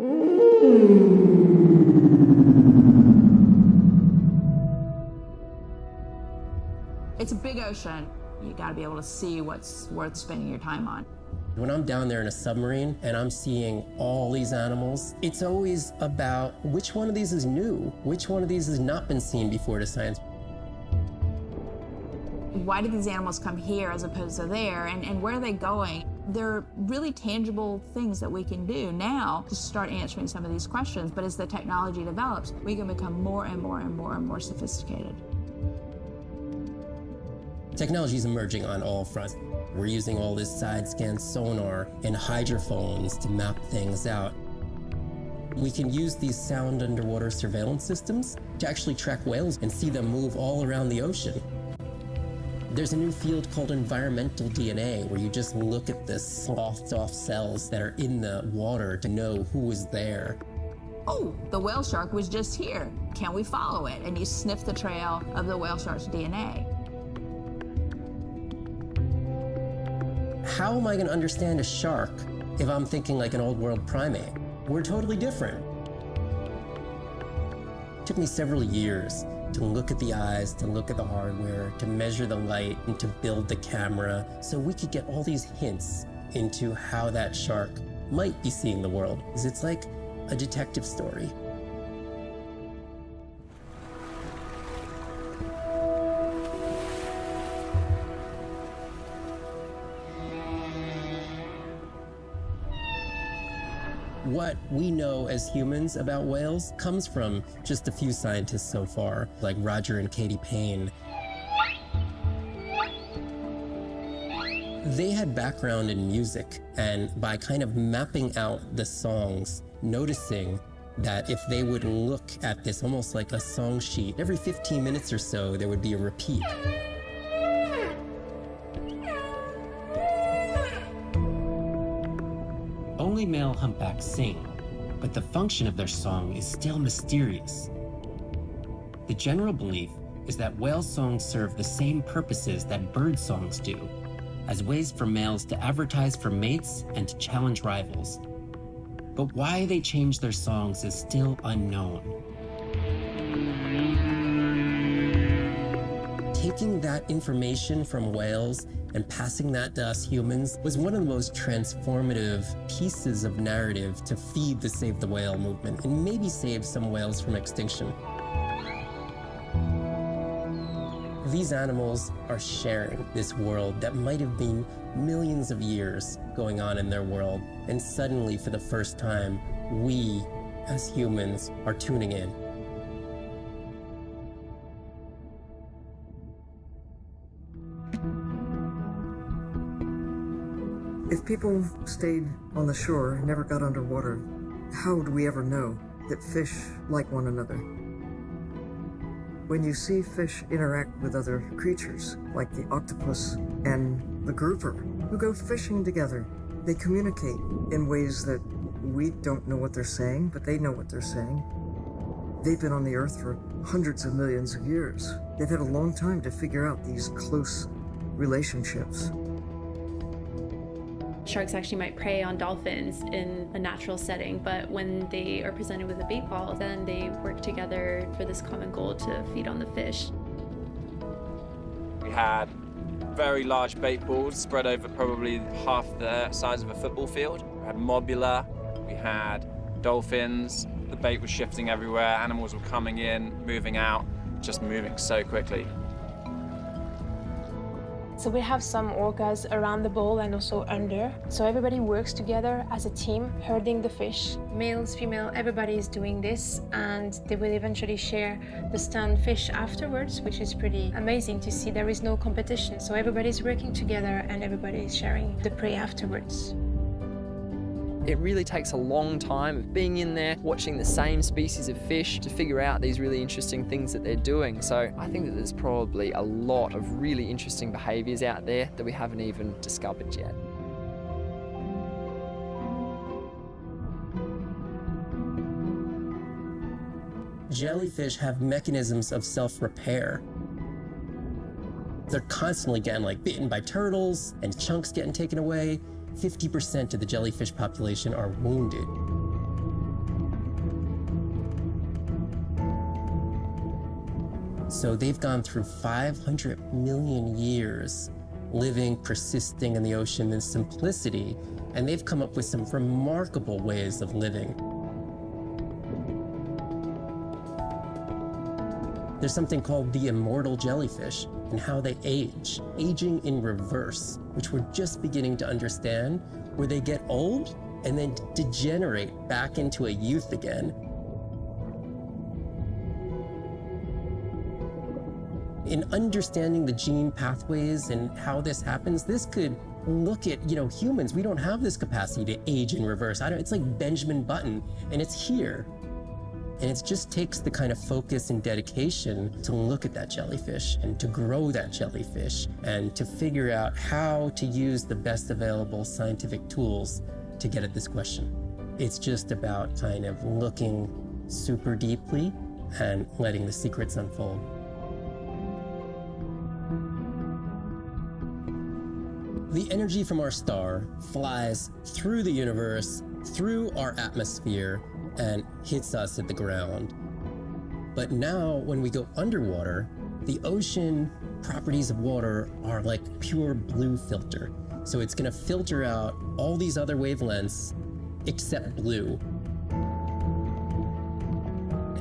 It's a big ocean. You gotta be able to see what's worth spending your time on. When I'm down there in a submarine and I'm seeing all these animals, it's always about which one of these is new, which one of these has not been seen before to science. Why did these animals come here as opposed to there, and where are they going? There are really tangible things that we can do now to start answering some of these questions, but as the technology develops, we can become more and more and more and more sophisticated. Technology is emerging on all fronts. We're using all this side-scan sonar and hydrophones to map things out. We can use these sound underwater surveillance systems to actually track whales and see them move all around the ocean. There's a new field called environmental DNA, where you just look at the sloughed off cells that are in the water to know who is there. Oh, the whale shark was just here. Can we follow it? And you sniff the trail of the whale shark's DNA. How am I going to understand a shark if I'm thinking like an old world primate? We're totally different. It took me several years to look at the eyes, to look at the hardware, to measure the light, and to build the camera so we could get all these hints into how that shark might be seeing the world. It's like a detective story. What we know as humans about whales comes from just a few scientists so far, like Roger and Katie Payne. They had background in music, and by kind of mapping out the songs, noticing that if they would look at this almost like a song sheet, every 15 minutes or so there would be a repeat. Only male humpbacks sing, but the function of their song is still mysterious. The general belief is that whale songs serve the same purposes that bird songs do, as ways for males to advertise for mates and to challenge rivals. But why they change their songs is still unknown. Taking that information from whales and passing that to us humans was one of the most transformative pieces of narrative to feed the Save the Whale movement and maybe save some whales from extinction. These animals are sharing this world that might have been millions of years going on in their world, and suddenly, for the first time, we, as humans, are tuning in. If people stayed on the shore and never got underwater, how would we ever know that fish like one another? When you see fish interact with other creatures, like the octopus and the grouper, who go fishing together, they communicate in ways that we don't know what they're saying, but they know what they're saying. They've been on the earth for hundreds of millions of years. They've had a long time to figure out these close relationships. Sharks actually might prey on dolphins in a natural setting, but when they are presented with a bait ball, then they work together for this common goal to feed on the fish. We had very large bait balls spread over probably half the size of a football field. We had mobula, we had dolphins, the bait was shifting everywhere, animals were coming in, moving out, just moving so quickly. So we have some orcas around the bowl and also under. So everybody works together as a team, herding the fish. Males, female, everybody is doing this, and they will eventually share the stunned fish afterwards, which is pretty amazing to see. There is no competition. So everybody's working together and everybody is sharing the prey afterwards. It really takes a long time of being in there, watching the same species of fish to figure out these really interesting things that they're doing. So I think that there's probably a lot of really interesting behaviours out there that we haven't even discovered yet. Jellyfish have mechanisms of self-repair. They're constantly getting bitten by turtles and chunks getting taken away. 50% of the jellyfish population are wounded. So they've gone through 500 million years living, persisting in the ocean in simplicity, and they've come up with some remarkable ways of living. There's something called the immortal jellyfish and how they age, aging in reverse, which we're just beginning to understand, where they get old and then degenerate back into a youth again. In understanding the gene pathways and how this happens, this could look at, humans. We don't have this capacity to age in reverse. It's like Benjamin Button, and it's here. And it just takes the kind of focus and dedication to look at that jellyfish and to grow that jellyfish and to figure out how to use the best available scientific tools to get at this question. It's just about kind of looking super deeply and letting the secrets unfold. The energy from our star flies through the universe, through our atmosphere, and hits us at the ground. But now, when we go underwater, the ocean properties of water are like pure blue filter. So it's gonna filter out all these other wavelengths except blue.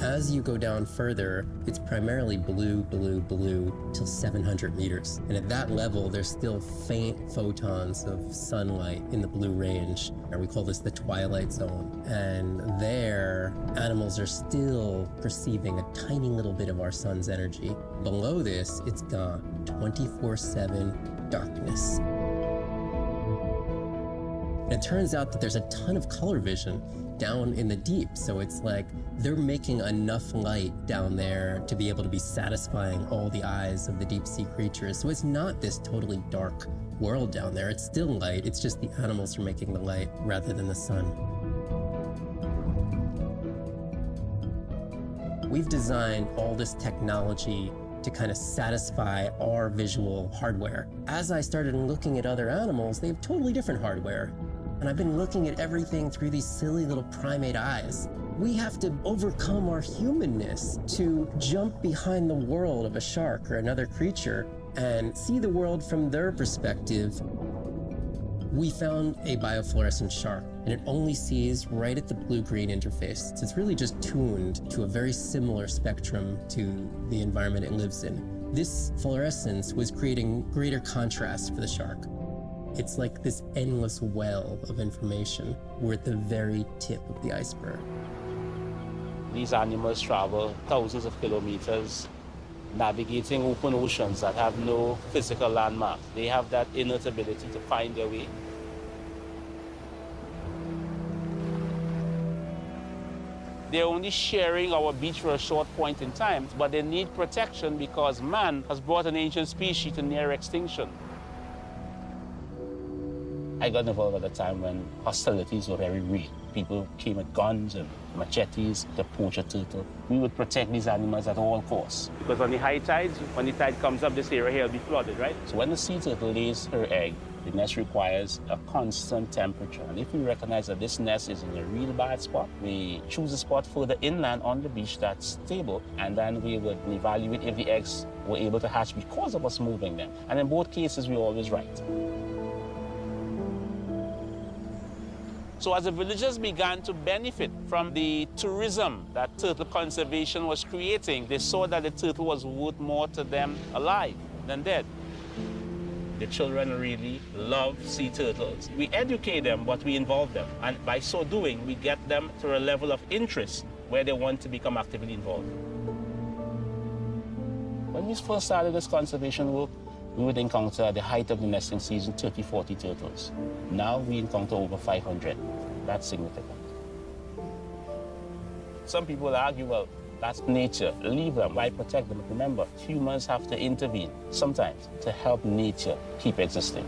As you go down further, it's primarily blue, blue, blue till 700 meters. And at that level, there's still faint photons of sunlight in the blue range, and we call this the twilight zone. And there, animals are still perceiving a tiny little bit of our sun's energy. Below this, it's gone. 24/7 darkness. And it turns out that there's a ton of color vision down in the deep. So it's like they're making enough light down there to be able to be satisfying all the eyes of the deep sea creatures. So it's not this totally dark world down there. It's still light. It's just the animals are making the light rather than the sun. We've designed all this technology to kind of satisfy our visual hardware. As I started looking at other animals, they have totally different hardware. And I've been looking at everything through these silly little primate eyes. We have to overcome our humanness to jump behind the world of a shark or another creature and see the world from their perspective. We found a biofluorescent shark, and it only sees right at the blue-green interface. So it's really just tuned to a very similar spectrum to the environment it lives in. This fluorescence was creating greater contrast for the shark. It's like this endless well of information. We're at the very tip of the iceberg. These animals travel thousands of kilometers, navigating open oceans that have no physical landmarks. They have that innate ability to find their way. They're only sharing our beach for a short point in time, but they need protection because man has brought an ancient species to near extinction. I got involved at a time when hostilities were very real. People came with guns and machetes to poach a turtle. We would protect these animals at all costs. Because on the high tides, when the tide comes up, this area here will be flooded, right? So when the sea turtle lays her egg, the nest requires a constant temperature. And if we recognize that this nest is in a real bad spot, we choose a spot further inland on the beach that's stable, and then we would evaluate if the eggs were able to hatch because of us moving them. And in both cases, we're always right. So as the villagers began to benefit from the tourism that turtle conservation was creating, they saw that the turtle was worth more to them alive than dead. The children really love sea turtles. We educate them, but we involve them. And by so doing, we get them to a level of interest where they want to become actively involved. When we first started this conservation work, we would encounter at the height of the nesting season 30, 40 turtles. Now we encounter over 500. That's significant. Some people argue, well, that's nature. Leave them. Why protect them? Remember, humans have to intervene sometimes to help nature keep existing.